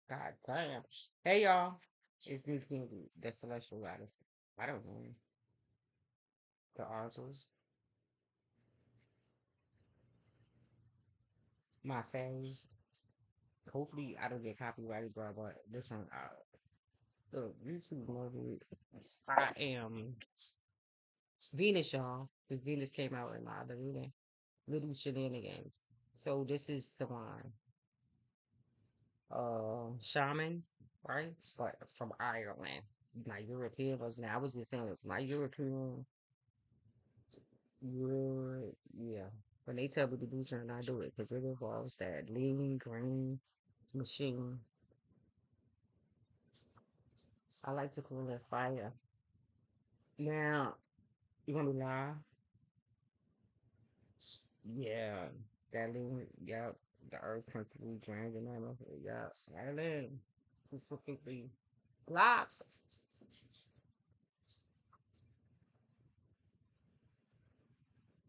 God damn. Hey y'all. It's me, Kennedy, the celestial goddess. I don't know. The Argels. My phase. Hopefully I don't get copyrighted, bro, but this one the YouTube movie. I am Venus, y'all. Because Venus came out in my other reading. Little shenanigans. So this is the one. Shamans, right? But from Ireland. My European was now I was just saying it's my European. Yeah. When they tell me to do something, I do it because it involves that lean green machine. I like to call it fire. Now, you want to lie? Yeah. That lean, yep. The earth principle drained and everything. Yeah. Ireland. Specifically. Blocks.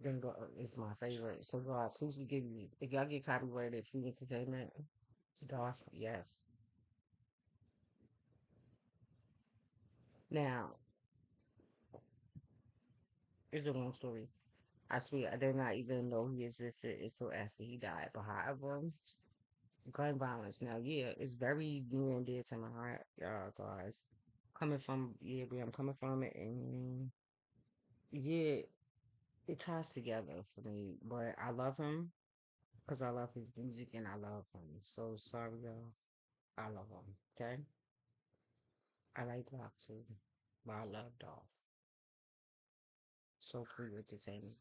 Then go, it's my favorite. So, God, please forgive me. If y'all get copyrighted, free entertainment, Darth, yes. Now, it's a long story. I swear, I did not even know he existed until after he died. But however, gun violence now, yeah, it's very near and dear to my heart, y'all guys. Coming from where I'm coming from, and yeah, it ties together for me. But I love him because I love his music and I love him. So sorry, y'all. I love him. Okay, I like Block too, but I love Dog. So free entertainment.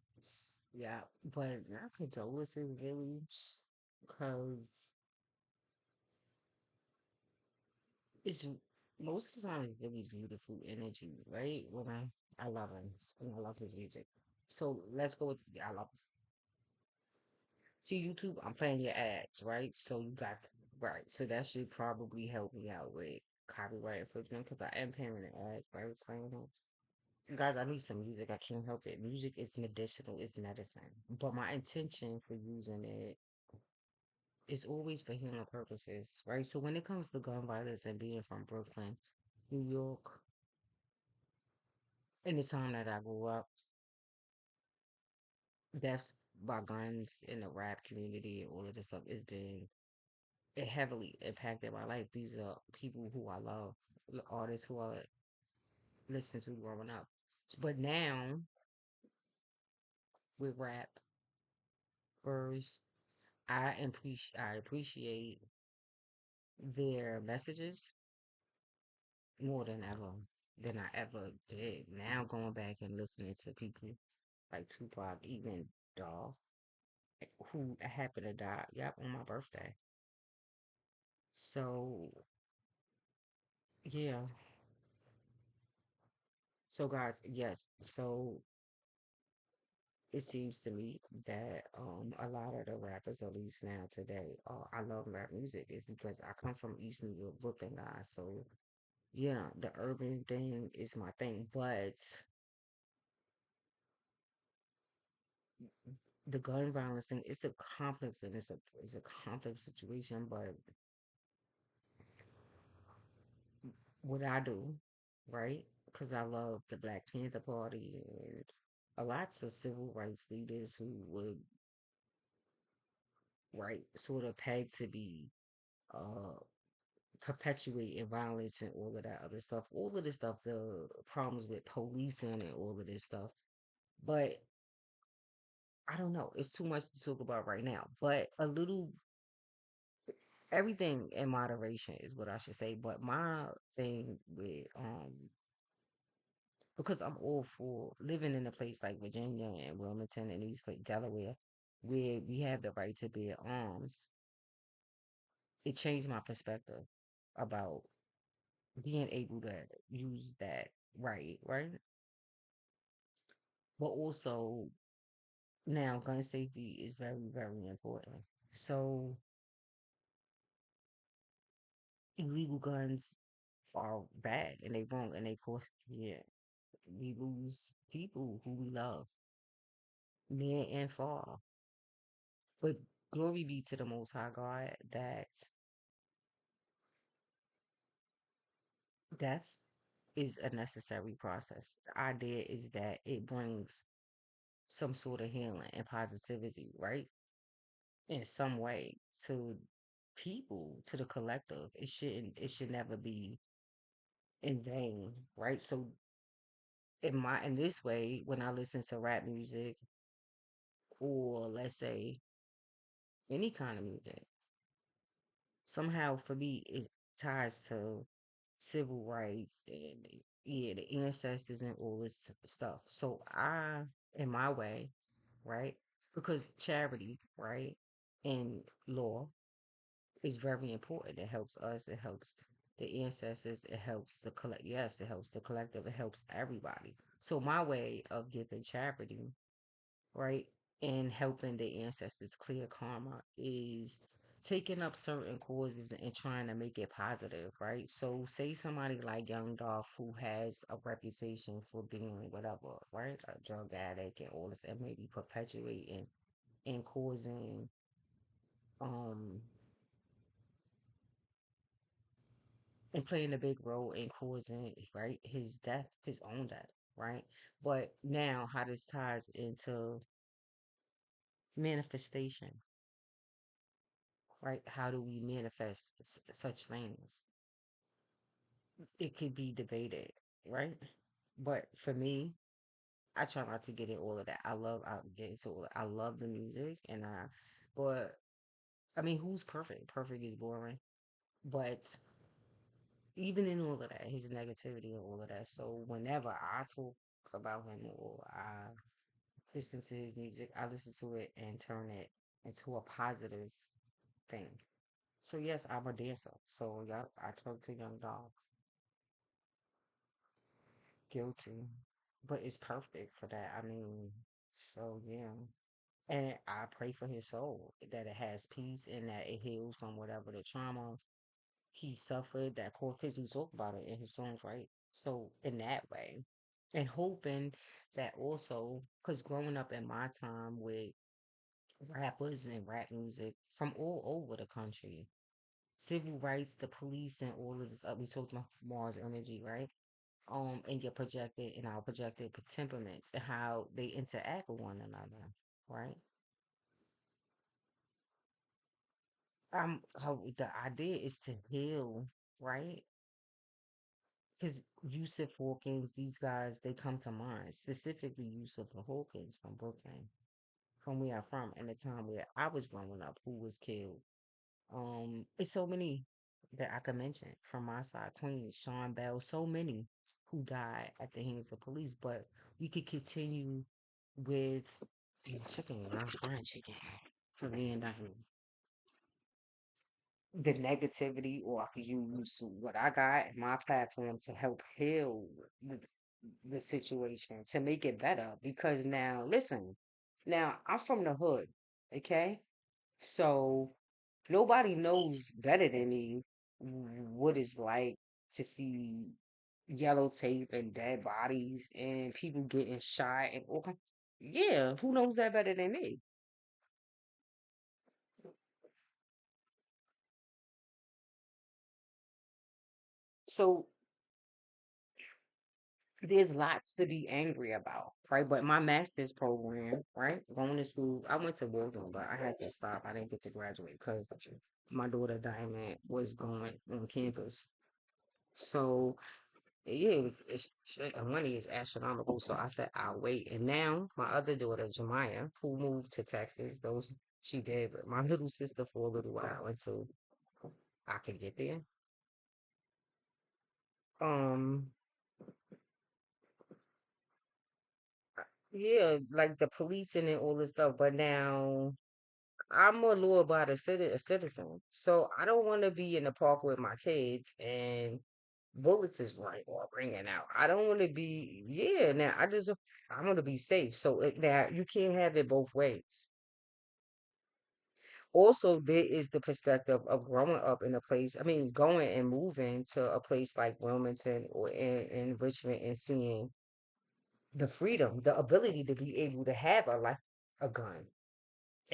Yeah, but not condolences really, because it's most of the time it's really beautiful energy, right? When I love him and I love his music. So let's go with I love see YouTube. I'm playing your ads, right? So you got right. So that should probably help me out with copyright infringement because I am paying the ads, right? Playing it. Guys, I need some music. I can't help it. Music is medicinal. It's medicine. But my intention for using it is always for healing purposes, right? So when it comes to gun violence and being from Brooklyn, New York, in the time that I grew up, deaths by guns in the rap community and all of this stuff has been it heavily impacted my life. These are people who I love, artists who I listened to growing up. But now with rap, first, I appreciate their messages more than I ever did. Now going back and listening to people like Tupac, even Dog, who happened to die, yep, on my birthday. So yeah. So guys, yes. So it seems to me that a lot of the rappers, at least now today, I love rap music is because I come from East New York, Brooklyn, guys. So yeah, the urban thing is my thing, but the gun violence thing it's a complex and it's a complex situation. But what I do, right? Because I love the Black Panther Party and a lots of civil rights leaders who would right sort of peg to be uh perpetuating violence and all of that other stuff. All of this stuff, the problems with policing and all of this stuff. But I don't know. It's too much to talk about right now. But a little everything in moderation is what I should say. But my thing with because I'm all for living in a place like Virginia and Wilmington and Delaware, where we have the right to bear arms, it changed my perspective about being able to use that right? But also now gun safety is very, very important. So illegal guns are bad and they wrong and they cost yeah. We lose people who we love, near and far. But glory be to the most high God that Death is a necessary process. The idea is that it brings some sort of healing and positivity, right? In some way to people, to the collective. It should never be in vain, right? So in this way, when I listen to rap music or let's say any kind of music, somehow for me it ties to civil rights and yeah, the ancestors and all this stuff. So I, in my way, right? Because charity, right, and law is very important. It helps us. It helps the ancestors. It helps the collect. Yes, it helps the collective. It helps everybody. So my way of giving charity, right, and helping the ancestors clear karma is taking up certain causes and trying to make it positive, right? So say somebody like Young Dolph who has a reputation for being whatever, right? A drug addict and all this and maybe perpetuating and causing um and playing a big role in causing right his death, his own death, right? But now how this ties into manifestation, right? How do we manifest such things? It could be debated, right? But for me, I try not to get in all of that. I get into all. I love the music, but I mean, who's perfect? Perfect is boring. But even in all of that, his negativity and all of that. So whenever I talk about him or I listen to his music, I listen to it and turn it into a positive thing. So yes, I'm a dancer. So yeah, I talk to Young Dog. Guilty. But it's perfect for that. I mean, so yeah. And I pray for his soul that it has peace and that it heals from whatever the trauma he suffered that caused, because he talked about it in his songs, right? So in that way, and hoping that also, because growing up in my time with rappers and rap music from all over the country, civil rights, the police, and all of this. We talked about Mars Energy, right? And your projected and our projected temperaments and how they interact with one another, right? How the idea is to heal, right? Because Yusuf Hawkins, these guys, they come to mind. Specifically, Yusuf Hawkins from Brooklyn, from where I'm from, in the time where I was growing up, who was killed. It's so many that I could mention from my side. Queens, Sean Bell, so many who died at the hands of police. But we could continue with chicken, fried chicken, for me and the negativity, or I could use what I got in my platform to help heal the, the situation to make it better. Because now, listen, now I'm from the hood, okay? So nobody knows better than me what it's like to see yellow tape and dead bodies and people getting shot and all kind. Yeah, who knows that better than me? So there's lots to be angry about, right? But my master's program, right? Going to school, I went to Walden, but I had to stop. I didn't get to graduate because my daughter Diamond was going on campus. So yeah, the money is astronomical. So I said I'll wait. And now my other daughter Jemiah, who moved to Texas, those she did, but my little sister for a little while until I could get there. Um, yeah, like the policing and all this stuff. But now I'm a law abiding citizen, so I don't want to be in the park with my kids and bullets is right or ringing out. I don't want to be, yeah. Now I want to be safe. So now you can't have it both ways. Also, there is the perspective of growing up in a place. I mean, going and moving to a place like Wilmington or in Richmond and seeing the freedom, the ability to be able to have a gun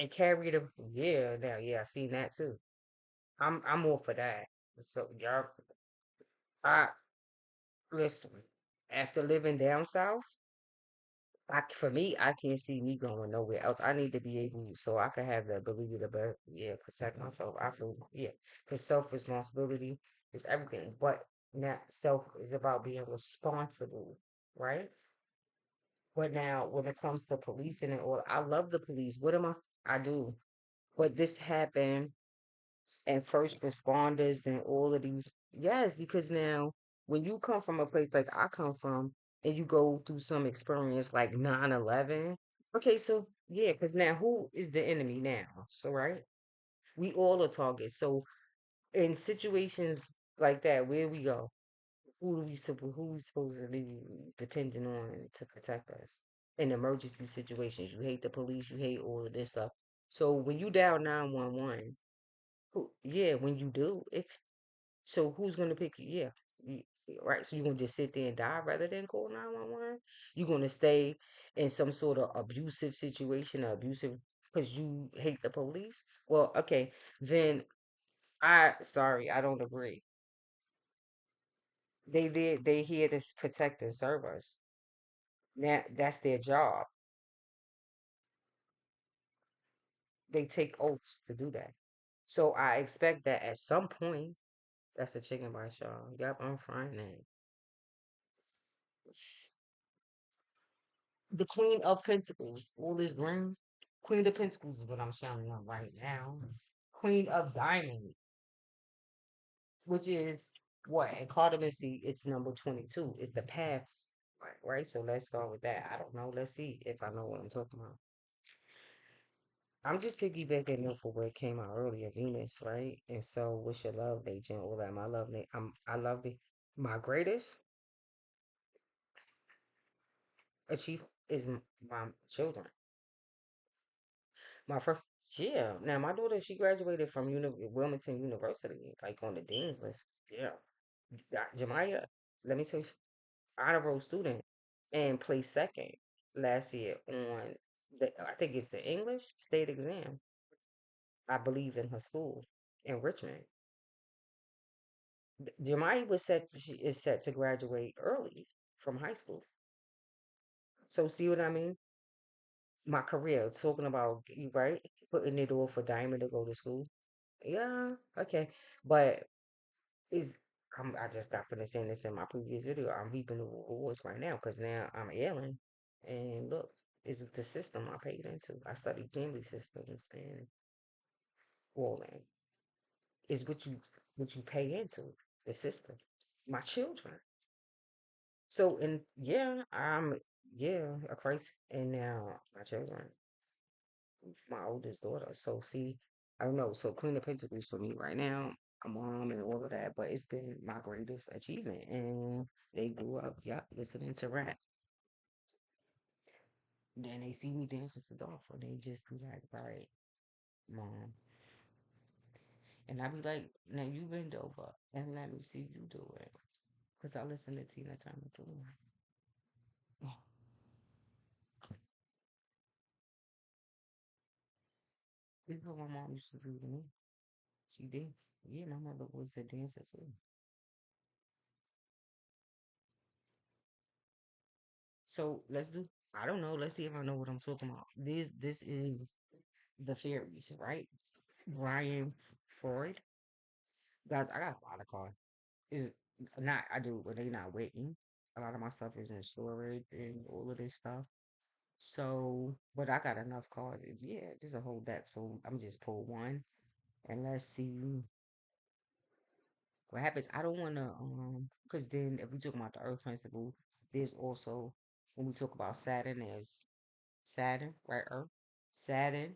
and carry it. Yeah, now yeah, I seen that too. I'm all for that. So y'all, Listen, after living down south, for me, I can't see me going nowhere else. I need to be able, so I can have the ability to, yeah, protect myself. I feel, yeah, because self responsibility is everything. But not self is about being responsible, right? But now, when it comes to policing and all, I love the police. What am I? I do. But this happened, and first responders and all of these. Yes, because now when you come from a place like I come from and you go through some experience like 9/11. Okay, so yeah, because now who is the enemy now? So, right? We all are targets. So, in situations like that, where we go? Who we supposed to be depending on to protect us in emergency situations? You hate the police, you hate all of this stuff. So when you dial 911, yeah, when you do, it's so who's gonna pick you? Yeah, right. So you're gonna just sit there and die rather than call 911. You're gonna stay in some sort of abusive situation, or abusive because you hate the police. Well, okay, then I don't agree. They here to protect and serve us. Now that's their job. They take oaths to do that. So I expect that at some point, that's a chicken by Shaw. Yep, I'm frying that. The Queen of Pentacles, all this green. Queen of Pentacles is what I'm showing on right now. Queen of Diamonds, which is what? In Cardamancy, it's number 22. It's the paths, right? So let's start with that. I don't know. Let's see if I know what I'm talking about. I'm just piggybacking off of what came out earlier, Venus, right? And so, what's your love, agent? All that, my love, I love it. My greatest achievement is my children. My first, yeah. Now my daughter, she graduated from Wilmington University, like on the dean's list. Yeah, Jemiah, let me tell you, honor roll student, and placed second last year on I think it's the English state exam. I believe in her school in Richmond. Jemiah is set to graduate early from high school. So see what I mean? My career, talking about you right, putting it all for Diamond to go to school. Yeah, okay. But is I just got finished saying this in my previous video. I'm reaping the rewards right now because now I'm ailing. And look, it's the system I paid into. I studied family systems and all that. Is what you pay into the system. My children. So and yeah, I'm yeah, a Christ and now my children, my oldest daughter. So see, I don't know. So Queen of Pentacles for me right now, a mom and all of that, but it's been my greatest achievement. And they grew up, yeah, listening to rap. Then they see me dancing to Dolphin. They just be like, right, mom. And I be like, now you bend over and let me see you do it. Because I listen to Tina Turner too. This is what my mom used to do to me. She did. Yeah, my mother was a dancer too. So let's do. I don't know. Let's see if I know what I'm talking about. This is the fairies, right? Brian Freud. Guys, I got a lot of cards. Is not I do, but they not with me. A lot of my stuff is in storage and all of this stuff. So, but I got enough cards. Yeah, there's a whole deck. So I'm just pull one and let's see what happens. I don't want to because then if we talk about the Earth principle, there's also when we talk about Saturn, there's Saturn, right? Earth, Saturn,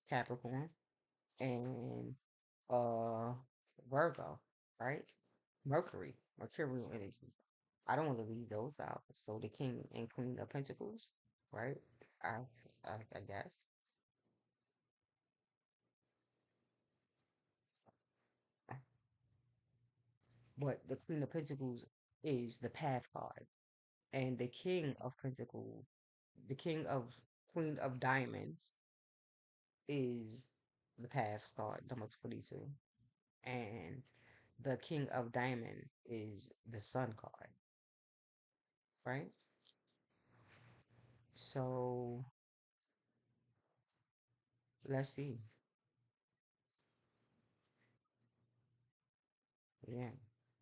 Capricorn, and uh Virgo, right? Mercurial energy. I don't want to leave those out. So the King and Queen of Pentacles, right? I I guess. But the Queen of Pentacles is the path card, and the King of Pentacles, the King of Queen of Diamonds is the path card, number 22, and the King of Diamond is the Sun card. right? So let's see. Yeah.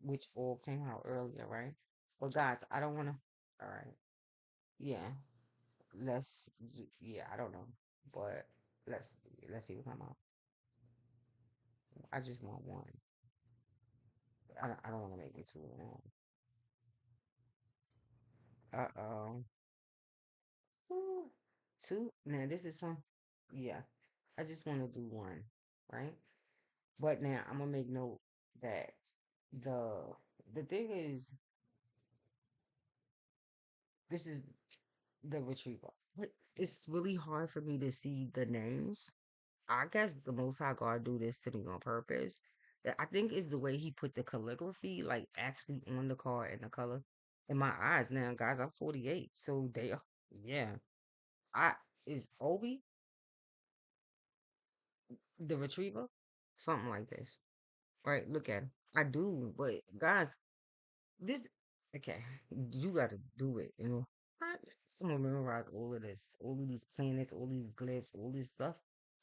Which all came out earlier, right? Well, guys, I don't want to. All right. Yeah. Yeah, I don't know. But let's see what come out. I just want one. I don't want to make it too long. Uh-oh. Ooh. Two? Now, this is fun. Yeah. I just want to do one, right? But now I'm gonna make note that the the thing is this is the retriever. But it's really hard for me to see the names. I guess the Most High God do this to me on purpose. I think is the way he put the calligraphy like actually on the card and the color in my eyes. Now, guys, I'm 48, so they are yeah. I is Obi the retriever, something like this, right? Look at him. I do, but guys, this okay, you gotta do it, you know. I still memorize all of this, all of these planets, all these glyphs, all this stuff.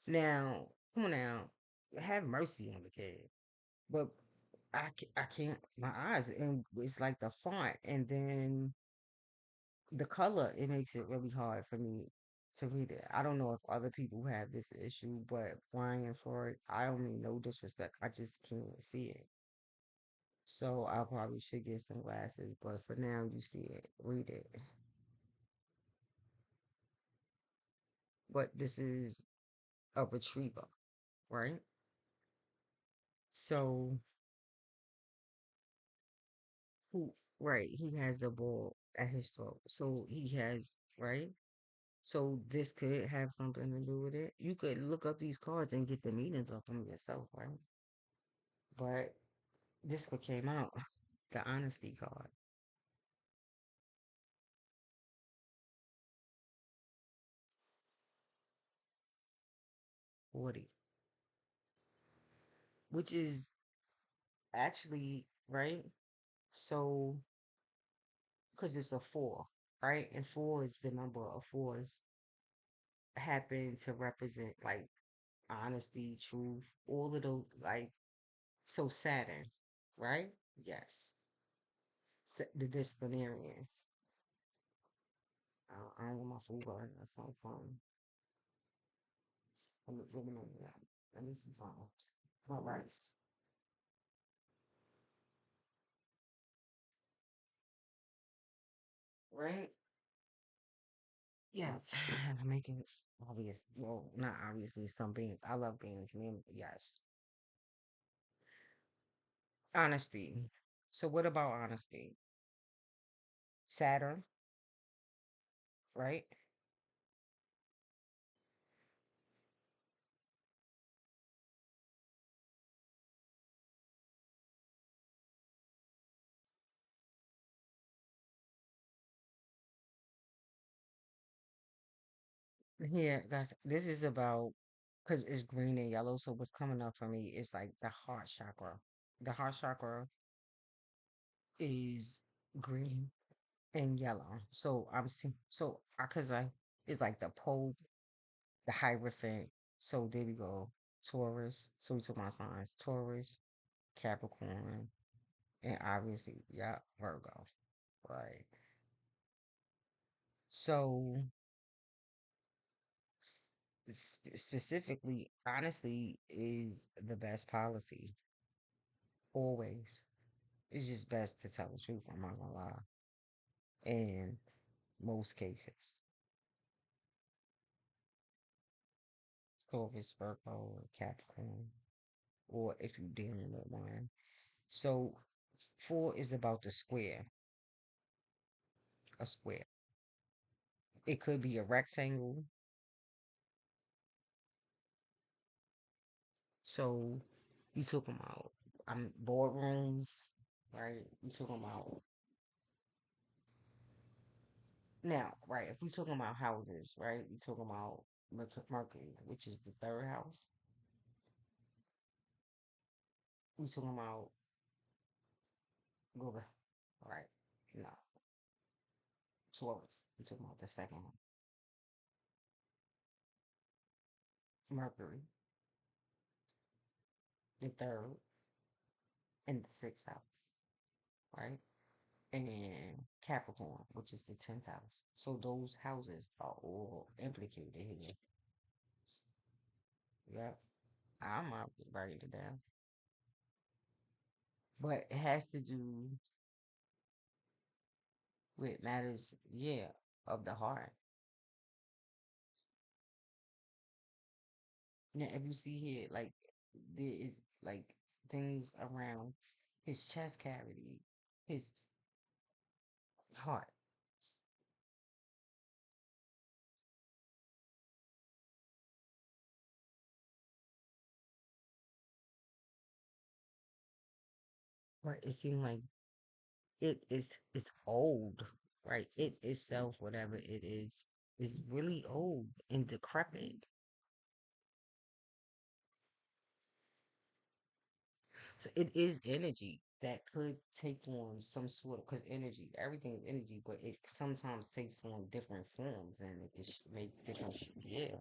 Now, come on now, have mercy on the kid. But I can't, my eyes, and it's like the font, and then the color, it makes it really hard for me to read it. I don't know if other people have this issue, but Brian Ford, I don't mean no disrespect. I just can't see it. So I probably should get some glasses, but for now, you see it, read it. But this is a retriever, right? So who, right? He has a ball at his throat. So he has, right? So this could have something to do with it. You could look up these cards and get the meanings of them yourself, right? But this what came out, the honesty card, Woody, which is actually right. So because it's a four, right? And four is the number of fours happen to represent like honesty, truth, all of those like so Saturn, right? Yes. The disciplinarian. I don't want my food going. That's my phone. I'm living on that. And this is my rice. Right? Yes. I'm making obvious. Well, not obviously some beans. I love beans. Man, yes. Honesty. So what about honesty? Saturn, right? Here, guys, this is about because it's green and yellow. So what's coming up for me is like the heart chakra. The heart chakra is green and yellow. So I'm seeing so because I it's like the pole, the hierophant. So there we go. Taurus. So we took my signs. Taurus, Capricorn, and obviously, yeah, Virgo. Right. So specifically, honestly, is the best policy. Always. It's just best to tell the truth. I'm not gonna lie. In most cases, Taurus, Virgo, or Capricorn, or if you're dealing with one. So, four is about the square, a square. It could be a rectangle. So, you talking about boardrooms, right? You talking about now, right? If we talking about houses, right? We talking about Mercury, which is the third house. We talking about go back, right? No. Taurus. We're talking about the second one. Mercury in third in the sixth house, right? And then Capricorn, which is the 10th house. So those houses are all implicated here. Yep. I'm not writing it down. But it has to do with matters, yeah, of the heart. Now, if you see here, like, there is, like, things around his chest cavity, his heart. But it seemed like it's old, right? It itself, whatever it is really old and decrepit. So it is energy that could take on some sort of, because energy, everything is energy, but it sometimes takes on different forms and it can make different, yeah.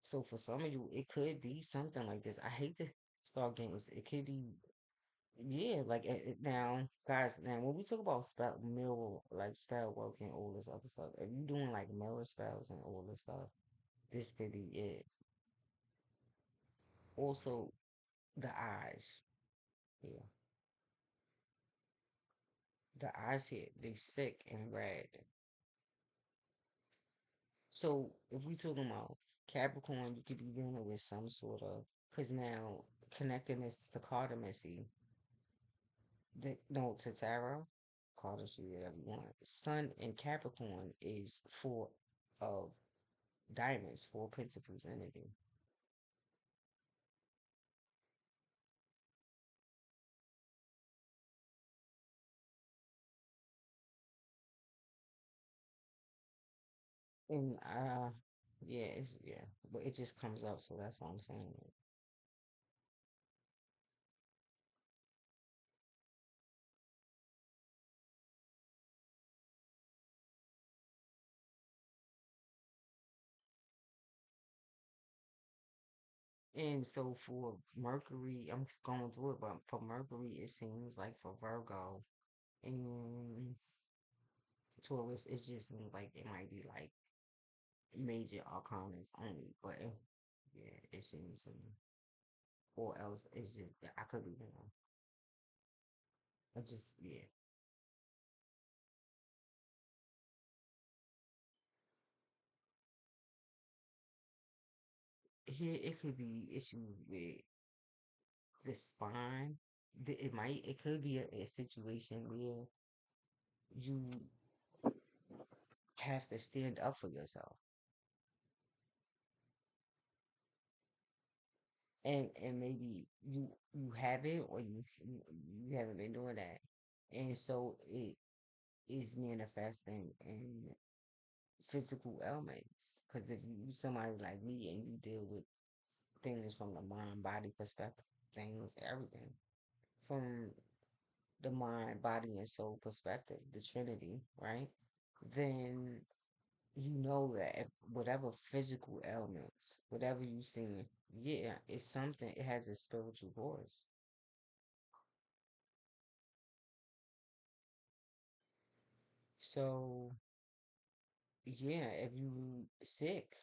So for some of you, it could be something like this. I hate to start games. It could be, yeah, like now, guys. Now, when we talk about spell mirror, like spell work and all this other stuff, if you doing like mirror spells and all this stuff, this could be it. Also, the eyes, yeah, the eyes here, they sick and red. So if we talking about Capricorn, you could be dealing with some sort of, because now connecting this to Cardamacy, no, to tarot, Cardacy, whatever you want. Sun in Capricorn is four of diamonds, four pentacles energy. And yeah, yeah, but it just comes up, so that's what I'm saying. And so for Mercury, I'm just going through it, but for Mercury, it seems like for Virgo and Taurus, it just seems like it might be like major arcanas only, but yeah, it seems to me. Or else it's just I could be wrong. I just yeah. Here it could be issues with the spine. It could be a situation where you have to stand up for yourself, and maybe you haven't or you haven't been doing that, and so it is manifesting in physical ailments. Because if you somebody like me and you deal with things from the mind body perspective, things everything from the mind body and soul perspective, the Trinity, right? Then you know that if whatever physical ailments, whatever you see, yeah, it's something. It has a spiritual voice. So yeah, if you sick,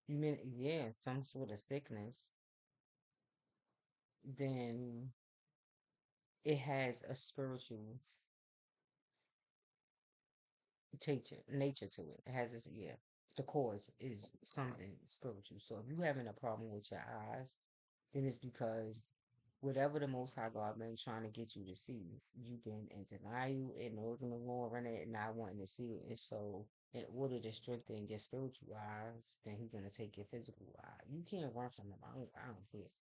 you mean yeah, some sort of sickness, then it has a spiritual nature to it. It has this yeah. The cause is something spiritual. So if you having a problem with your eyes, then it's because whatever the Most High God been trying to get you to see, you've been in denial, ignoring the Lord, running it, and not wanting to see it. And so, in order to strengthen your spiritual eyes, then He's gonna take your physical eye. You can't run from Him. I don't care.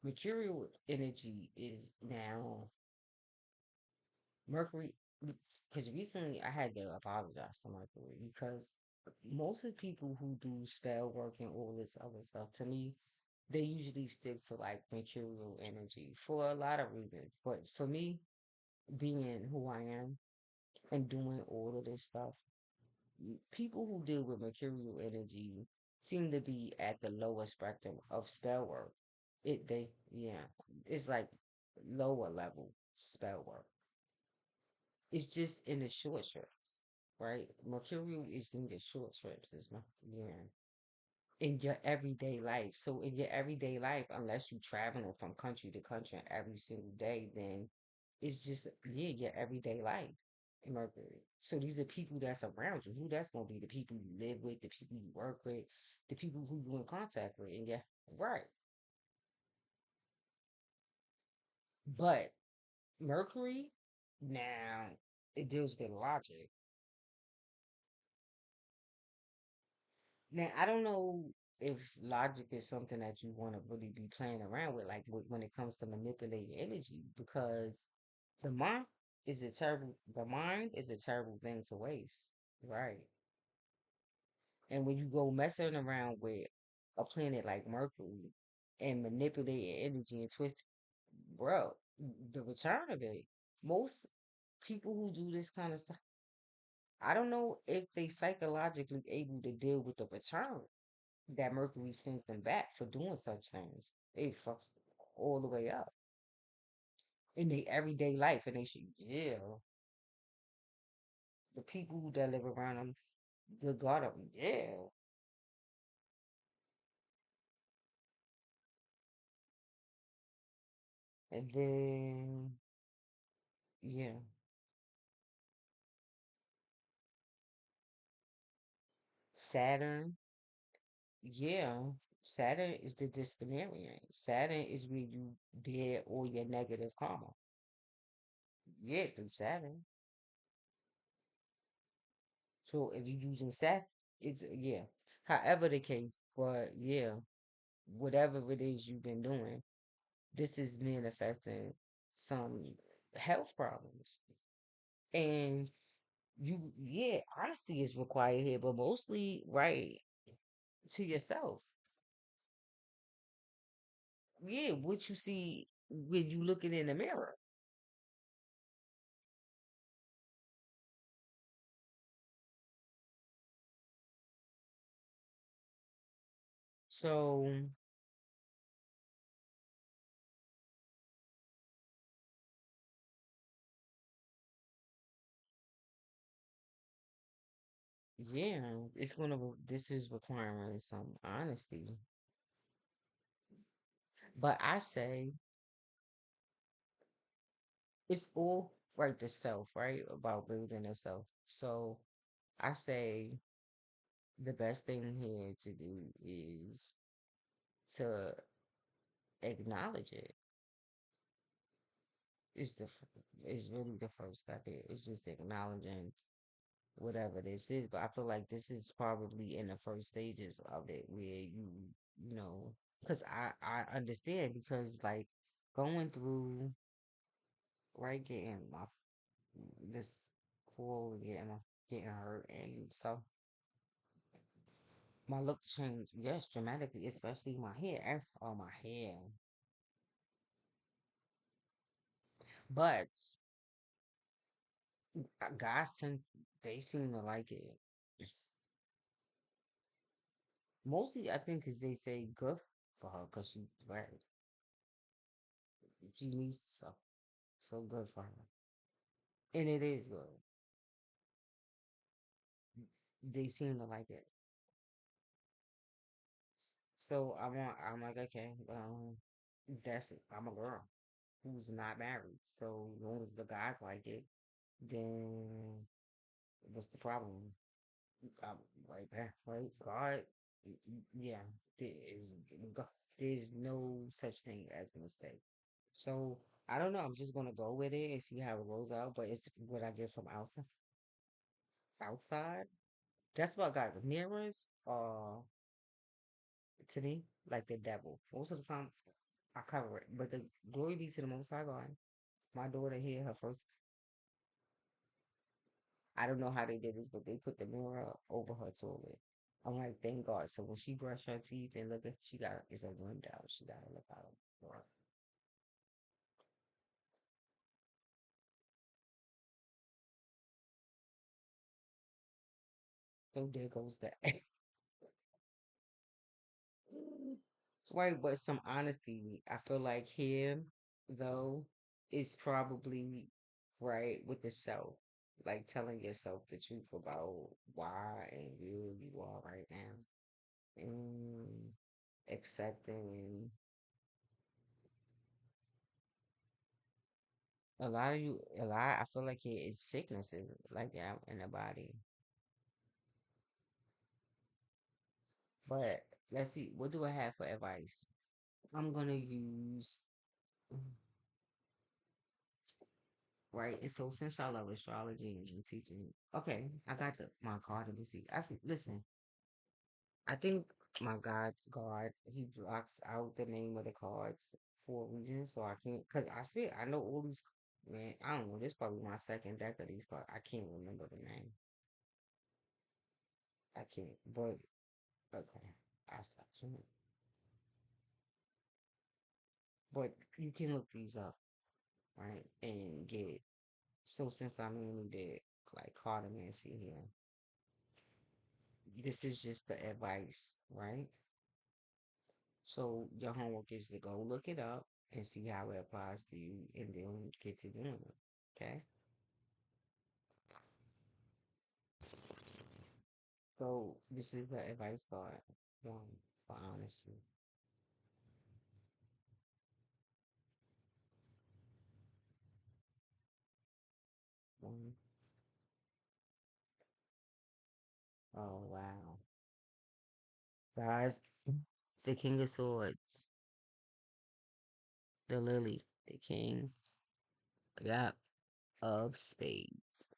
Mercurial energy is now Mercury. Because recently I had to apologize to Mercury because most of the people who do spell work and all this other stuff, to me, they usually stick to like mercurial energy for a lot of reasons. But for me, being who I am and doing all of this stuff, people who deal with mercurial energy seem to be at the lower spectrum of spell work. Yeah, it's like lower level spell work. It's just in the short strips, right? Mercurial is in the short strips, is my yeah. In your everyday life. So in your everyday life, unless you're traveling from country to country every single day, then it's just yeah, your everyday life. Mercury. So these are people that's around you. Who that's gonna be? The people you live with, the people you work with, the people who you in contact with. And yeah, right. But Mercury, now it deals with logic. Now I don't know if logic is something that you want to really be playing around with, like when it comes to manipulating energy, because the mind is a terrible thing to waste, right? And when you go messing around with a planet like Mercury and manipulating energy and twist, bro, the return of it. Most people who do this kind of stuff, I don't know if they psychologically able to deal with the return that Mercury sends them back for doing such things. They fucks all the way up in their everyday life, and they should, yeah, the people that live around them, the God of, yeah, and then yeah, Saturn, yeah, Saturn is the disciplinarian. Saturn is where you bear all your negative karma. Yeah, through Saturn. So if you're using Saturn, it's yeah. However the case, but yeah, whatever it is you've been doing, this is manifesting some health problems. And yeah, honesty is required here, but mostly right to yourself. Yeah, what you see when you looking in the mirror. So yeah, this is requiring some honesty. But I say it's all right, the self, right? About building the self. So I say the best thing here to do is to acknowledge it. It's really the first step. It's just acknowledging whatever this is. But I feel like this is probably in the first stages of it where you know, because I understand because like going through right getting my this fall getting hurt and so my look changed yes dramatically, especially my hair. Oh my hair, but guys tend they seem to like it. Mostly, I think, because they say good for her because she right. She needs so good for her, and it is good. They seem to like it. So I'm like, okay, that's it. I'm a girl who's not married. So as long as the guys like it, then what's the problem? I'm right back, right? God, yeah, there is there's no such thing as a mistake. So I don't know. I'm just gonna go with it and see how it rolls out. But it's what I get from outside. Outside. That's what guys. Mirrors. To me, like the devil. Most of the time, I cover it. But the glory be to the Most High God. My daughter here, her first. I don't know how they did this, but they put the mirror over her toilet. I'm like, thank God. So when she brush her teeth and look at, she got it's a window. She got to look out for. So there goes that. Right, but some honesty. I feel like him, though, is probably right with the self. Like telling yourself the truth about why and who you are right now. And accepting a lot of you, a lot, I feel like it's sicknesses like that in the body. But let's see, what do I have for advice? I'm gonna use right. And so since I love astrology and teaching, okay, I got my card to see. Listen, I think my God's card, he blocks out the name of the cards for a reason, so I can't. Cause I swear I know all these. Man, I don't know. This probably my second deck of these cards. I can't remember the name. I can't. But okay, I can't. But you can look these up, right, and get. So since I mainly did like cartomancy here, this is just the advice, right? So your homework is to go look it up and see how it applies to you, and then get to doing it. Okay. So this is the advice card. One for honesty. One. Oh wow, guys. It's the King of Swords, the Lily, the King. Yeah, of Spades.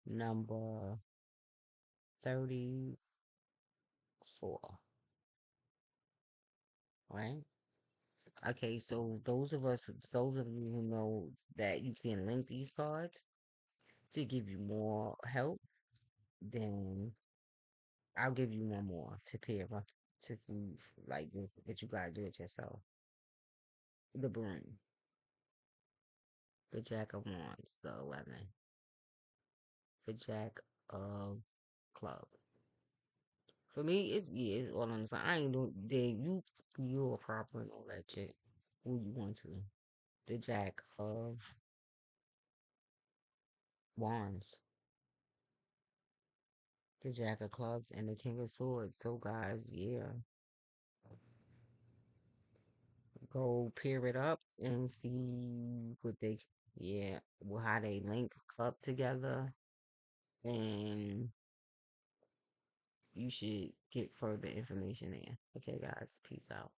Number 34. Right. Okay, so those of you who know that you can link these cards to give you more help, then I'll give you one more to pair up to see like that you gotta do it yourself. The broom, the Jack of Wands, the 11, the Jack of Club. For me, it's all on the side. I ain't doing. Then you're proper and all that shit. Who you want to? The Jack of Wands, the Jack of Clubs, and the King of Swords. So guys, yeah, go pair it up and see what they, yeah, how they link up together, and you should get further information there. Okay, guys, peace out.